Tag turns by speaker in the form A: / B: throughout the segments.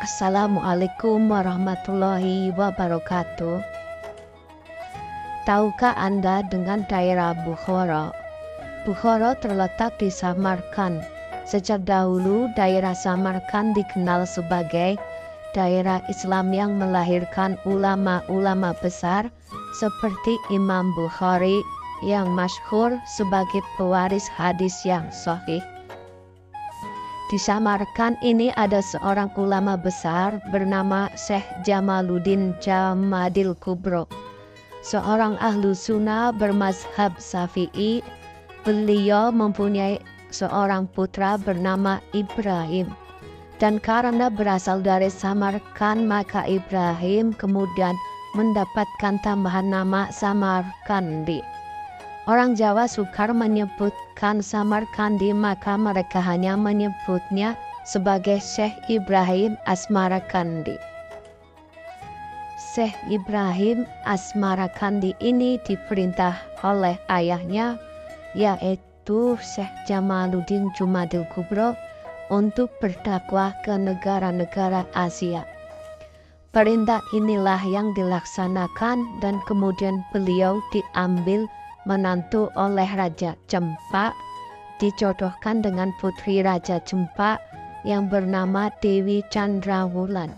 A: Assalamualaikum warahmatullahi wabarakatuh. Tahukah Anda dengan daerah Bukhara? Bukhara terletak di Samarkand. Sejak dahulu daerah Samarkand dikenal sebagai daerah Islam yang melahirkan ulama-ulama besar seperti Imam Bukhari yang masyhur sebagai pewaris hadis yang sahih. Di Samarkand ini ada seorang ulama besar bernama Syekh Jamaluddin Jamadil Kubro, seorang ahlu sunnah bermazhab Syafi'i. Beliau mempunyai seorang putra bernama Ibrahim, dan karena berasal dari Samarkand maka Ibrahim kemudian mendapatkan tambahan nama Samarkandi. Orang Jawa sukar menyebutkan Samarkandi, maka mereka hanya menyebutnya sebagai Syekh Ibrahim Asmarakandi. Syekh Ibrahim Asmarakandi ini diperintah oleh ayahnya, yaitu Syekh Jamaluddin Jamadil Kubro, untuk berdakwah ke negara-negara Asia. Perintah inilah yang dilaksanakan dan kemudian beliau diambil menantu oleh Raja Cempa, dijodohkan dengan putri Raja Cempa yang bernama Dewi Chandrawulan.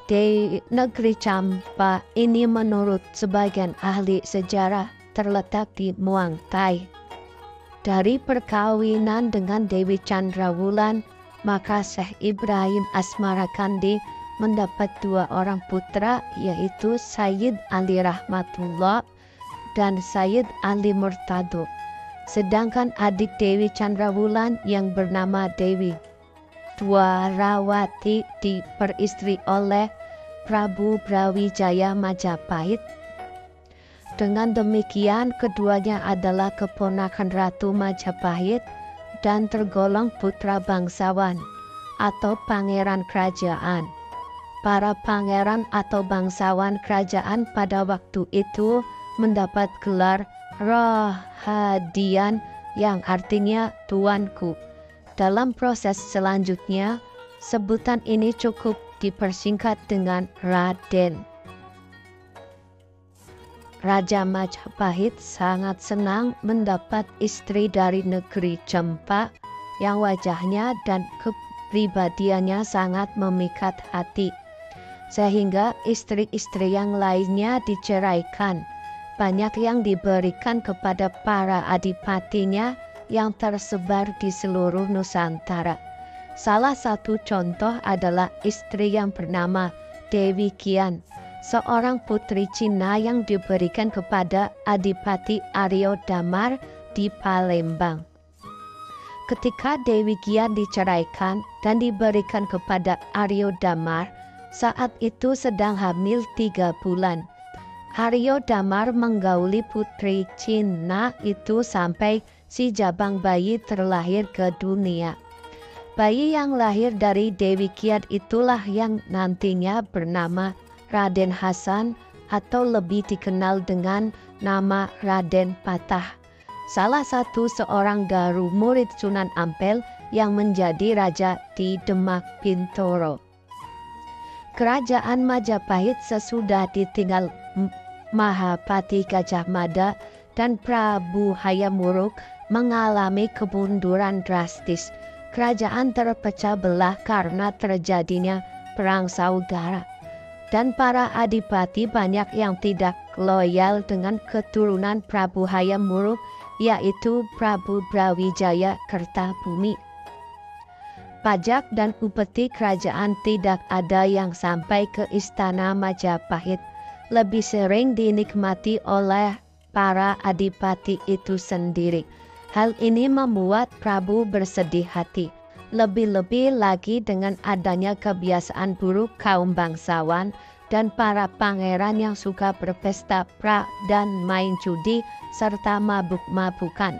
A: Di negeri Cempa ini menurut sebagian ahli sejarah terletak di Muang Thai. Dari perkawinan dengan Dewi Chandrawulan, maka Syekh Ibrahim Asmarakandi mendapat dua orang putra, yaitu Sayyid Ali Rahmatullah dan Sayyid Ali Murtado. Sedangkan adik Dewi Chandrawulan yang bernama Dewi Dwarawati diperistri oleh Prabu Brawijaya Majapahit. Dengan demikian keduanya adalah keponakan Ratu Majapahit dan tergolong putra bangsawan atau pangeran kerajaan. Para pangeran atau bangsawan kerajaan pada waktu itu mendapat gelar Rahadian yang artinya tuanku. Dalam proses selanjutnya, sebutan ini cukup dipersingkat dengan Raden. Raja Majapahit sangat senang mendapat istri dari negeri Cempa yang wajahnya dan kepribadiannya sangat memikat hati, sehingga istri-istri yang lainnya diceraikan. Banyak yang diberikan kepada para adipatinya yang tersebar di seluruh Nusantara. Salah satu contoh adalah istri yang bernama Dewi Kian, seorang putri Cina yang diberikan kepada Adipati Aryo Damar di Palembang. Ketika Dewi Kian diceraikan dan diberikan kepada Aryo Damar, saat itu sedang hamil 3 bulan. Aryo Damar menggauli putri Cina itu sampai si jabang bayi terlahir ke dunia. Bayi yang lahir dari Dewi Kian itulah yang nantinya bernama Raden Hasan atau lebih dikenal dengan nama Raden Patah, salah satu seorang dari murid Sunan Ampel yang menjadi raja di Demak Bintoro. Kerajaan Majapahit sesudah ditinggal Mahapati Gajah Mada dan Prabu Hayam Wuruk mengalami kemunduran drastis. Kerajaan terpecah belah karena terjadinya perang saudara, dan para adipati banyak yang tidak loyal dengan keturunan Prabu Hayam Wuruk, yaitu Prabu Brawijaya Kertabumi. Pajak dan upeti kerajaan tidak ada yang sampai ke istana Majapahit, lebih sering dinikmati oleh para adipati itu sendiri. Hal ini membuat Prabu bersedih hati, lebih-lebih lagi dengan adanya kebiasaan buruk kaum bangsawan dan para pangeran yang suka berpesta dan main judi serta mabuk-mabukan.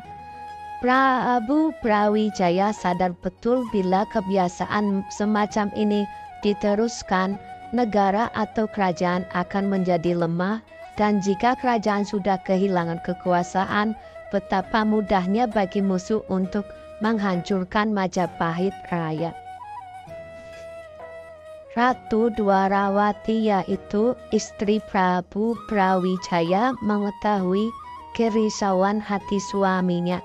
A: Prabu Brawijaya sadar betul bila kebiasaan semacam ini diteruskan, negara atau kerajaan akan menjadi lemah, dan jika kerajaan sudah kehilangan kekuasaan, betapa mudahnya bagi musuh untuk menghancurkan Majapahit Raya. Ratu Dwarawati yaitu istri Prabu Brawijaya mengetahui kerisauan hati suaminya.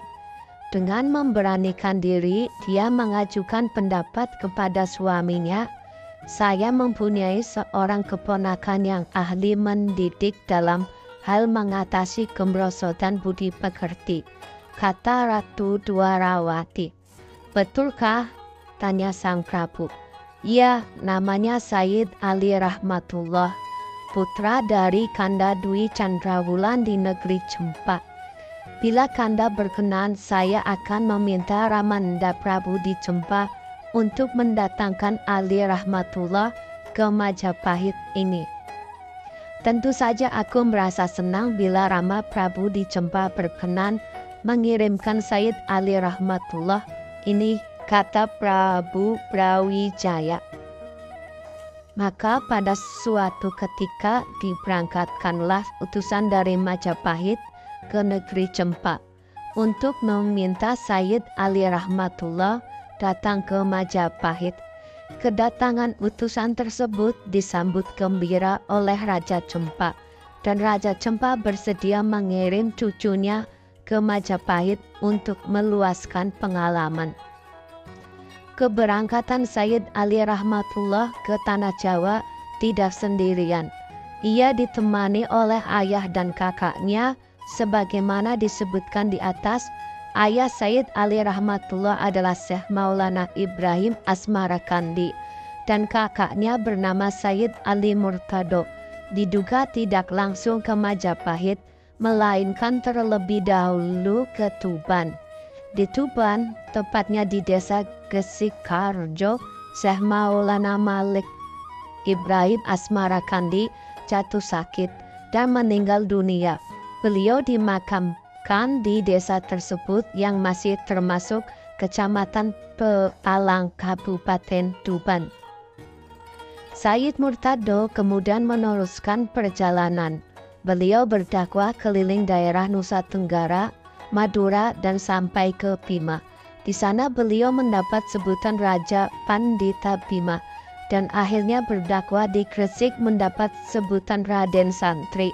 A: Dengan memberanikan diri, dia mengajukan pendapat kepada suaminya, "Saya mempunyai seorang keponakan yang ahli mendidik dalam hal mengatasi kemerosotan budi pekerti," kata Ratu Dwarawati. "Betulkah?" tanya sang Prabu. "Ya, namanya Said Ali Rahmatullah, putra dari Kanda Dwi Candrawulan di negeri Cempa. Bila Kanda berkenan, saya akan meminta Ramanda Prabu di Cempa untuk mendatangkan Ali Rahmatullah ke Majapahit ini." "Tentu saja aku merasa senang bila Rama Prabu di Cempa berkenan mengirimkan Said Ali Rahmatullah ini," kata Prabu Brawijaya. Maka pada suatu ketika diberangkatkanlah utusan dari Majapahit ke negeri Cempa untuk meminta Said Ali Rahmatullah datang ke Majapahit. Kedatangan utusan tersebut disambut gembira oleh Raja Cempa, dan Raja Cempa bersedia mengirim cucunya ke Majapahit untuk meluaskan pengalaman. Keberangkatan Said Ali Rahmatullah ke Tanah Jawa tidak sendirian. Ia ditemani oleh ayah dan kakaknya. Sebagaimana disebutkan di atas, ayah Said Ali Rahmatullah adalah Syekh Maulana Ibrahim Asmarakandi, dan kakaknya bernama Said Ali Murtado. Diduga tidak langsung ke Majapahit, melainkan terlebih dahulu ke Tuban. Di Tuban, tepatnya di desa Gesikarjo, Syekh Maulana Malik Ibrahim Asmarakandi jatuh sakit dan meninggal dunia. Beliau dimakamkan di desa tersebut yang masih termasuk Kecamatan Pepalang, Kabupaten Tuban. Said Murtado kemudian meneruskan perjalanan. Beliau berdakwah keliling daerah Nusa Tenggara, Madura, dan sampai ke Bima. Di sana beliau mendapat sebutan Raja Pandita Bima, dan akhirnya berdakwah di Gresik mendapat sebutan Raden Santri.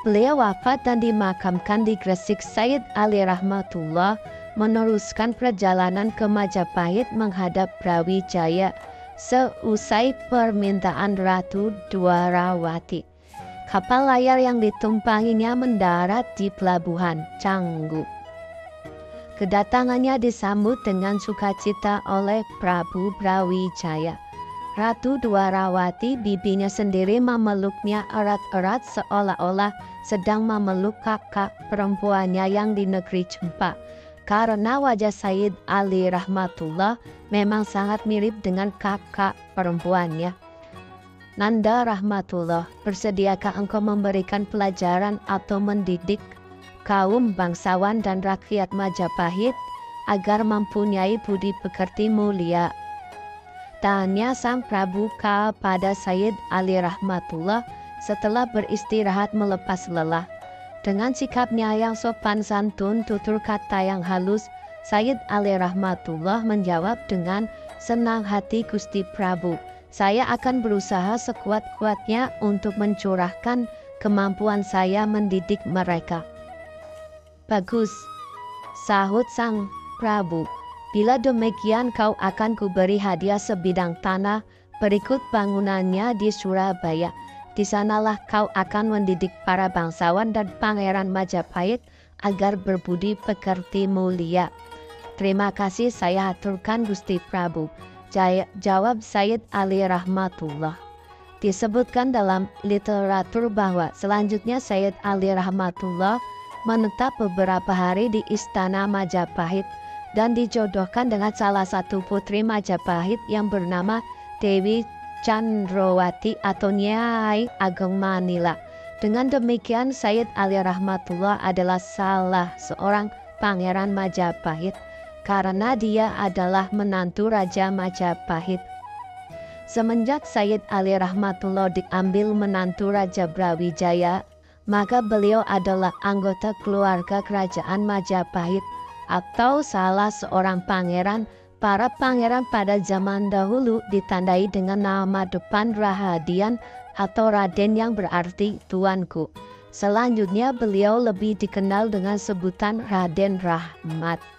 A: Beliau wafat dan dimakamkan di Gresik. Said Ali Rahmatullah meneruskan perjalanan ke Majapahit menghadap Brawijaya seusai permintaan Ratu Dwarawati. Kapal layar yang ditumpanginya mendarat di pelabuhan Canggu. Kedatangannya disambut dengan sukacita oleh Prabu Brawijaya. Ratu Dwarawati, bibinya sendiri, memeluknya erat-erat seolah-olah sedang memeluk kakak perempuannya yang di negeri Cempa. Karena wajah Said Ali Rahmatullah memang sangat mirip dengan kakak perempuannya. "Nanda Rahmatullah, bersediakah engkau memberikan pelajaran atau mendidik kaum bangsawan dan rakyat Majapahit agar mempunyai budi pekerti mulia?" tanya sang Prabu kepada Said Ali Rahmatullah setelah beristirahat melepas lelah. Dengan sikapnya yang sopan santun, tutur kata yang halus, Said Ali Rahmatullah menjawab dengan senang hati, "Gusti Prabu, saya akan berusaha sekuat-kuatnya untuk mencurahkan kemampuan saya mendidik mereka." "Bagus," sahut sang Prabu. "Bila demikian kau akan kuberi hadiah sebidang tanah berikut bangunannya di Surabaya. Di sanalah kau akan mendidik para bangsawan dan pangeran Majapahit agar berbudi pekerti mulia." "Terima kasih, saya haturkan Gusti Prabu," jawab Said Ali Rahmatullah. Disebutkan dalam literatur bahwa selanjutnya Said Ali Rahmatullah menetap beberapa hari di Istana Majapahit dan dijodohkan dengan salah satu putri Majapahit yang bernama Dewi Candrawati atau Nyai Ageng Manila. Dengan demikian, Said Ali Rahmatullah adalah salah seorang pangeran Majapahit karena dia adalah menantu Raja Majapahit. Semenjak Said Ali Rahmatullah diambil menantu Raja Brawijaya, maka beliau adalah anggota keluarga kerajaan Majapahit atau salah seorang pangeran Para pangeran pada zaman dahulu ditandai dengan nama depan Rahadian atau Raden yang berarti tuanku. Selanjutnya beliau lebih dikenal dengan sebutan Raden Rahmat.